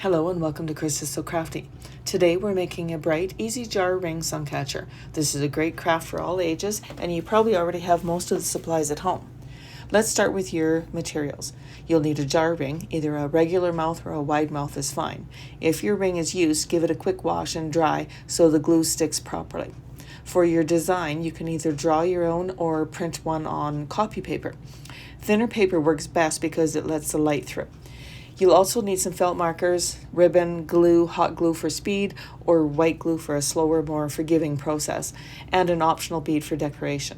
Hello and welcome to Chris is So Crafty. Today we're making a bright, easy jar ring suncatcher. This is a great craft for all ages and you probably already have most of the supplies at home. Let's start with your materials. You'll need a jar ring, either a regular mouth or a wide mouth is fine. If your ring is used, give it a quick wash and dry so the glue sticks properly. For your design, you can either draw your own or print one on copy paper. Thinner paper works best because it lets the light through. You'll also need some felt markers, ribbon, glue, hot glue for speed, or white glue for a slower, more forgiving process, and an optional bead for decoration.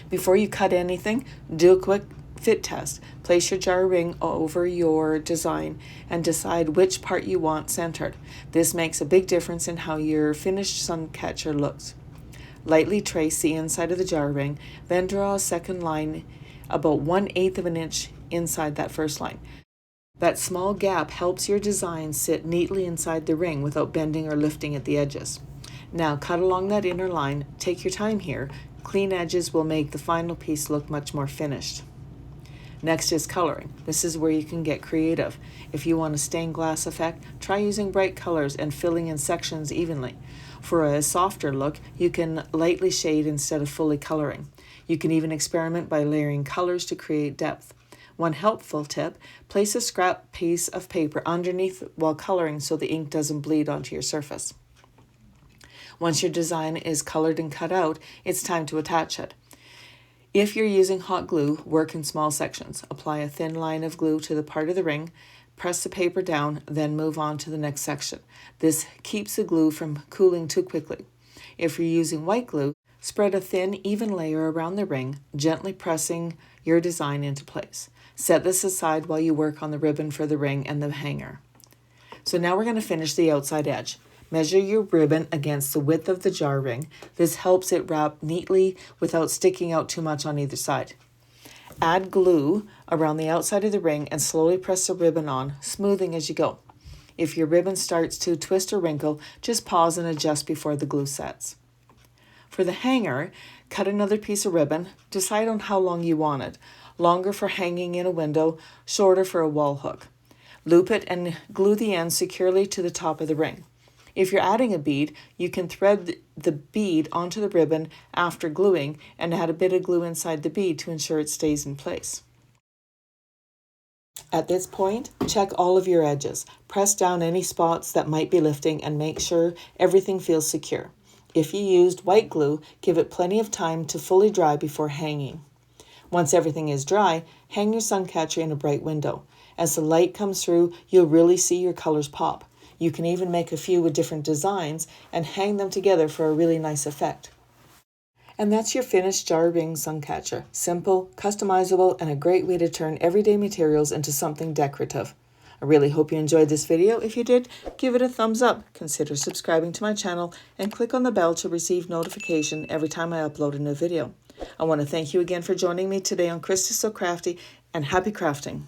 Before you cut anything, do a quick fit test. Place your jar ring over your design and decide which part you want centered. This makes a big difference in how your finished suncatcher looks. Lightly trace the inside of the jar ring, then draw a second line about 1/8 of an inch inside that first line. That small gap helps your design sit neatly inside the ring without bending or lifting at the edges. Now cut along that inner line. Take your time here. Clean edges will make the final piece look much more finished. Next is coloring. This is where you can get creative. If you want a stained glass effect, try using bright colors and filling in sections evenly. For a softer look, you can lightly shade instead of fully coloring. You can even experiment by layering colors to create depth. One helpful tip, place a scrap piece of paper underneath while coloring so the ink doesn't bleed onto your surface. Once your design is colored and cut out, it's time to attach it. If you're using hot glue, work in small sections. Apply a thin line of glue to the part of the ring, press the paper down, then move on to the next section. This keeps the glue from cooling too quickly. If you're using white glue, spread a thin, even layer around the ring, gently pressing your design into place. Set this aside while you work on the ribbon for the ring and the hanger. So now we're going to finish the outside edge. Measure your ribbon against the width of the jar ring. This helps it wrap neatly without sticking out too much on either side. Add glue around the outside of the ring and slowly press the ribbon on, smoothing as you go. If your ribbon starts to twist or wrinkle, just pause and adjust before the glue sets. For the hanger, cut another piece of ribbon. Decide on how long you want it. Longer for hanging in a window, shorter for a wall hook. Loop it and glue the end securely to the top of the ring. If you're adding a bead, you can thread the bead onto the ribbon after gluing and add a bit of glue inside the bead to ensure it stays in place. At this point, check all of your edges. Press down any spots that might be lifting and make sure everything feels secure. If you used white glue, give it plenty of time to fully dry before hanging. Once everything is dry, hang your suncatcher in a bright window. As the light comes through, you'll really see your colors pop. You can even make a few with different designs and hang them together for a really nice effect. And that's your finished jar ring suncatcher. Simple, customizable, and a great way to turn everyday materials into something decorative. I really hope you enjoyed this video. If you did, give it a thumbs up. Consider subscribing to my channel and click on the bell to receive notification every time I upload a new video. I want to thank you again for joining me today on Chris is So Crafty, and happy crafting.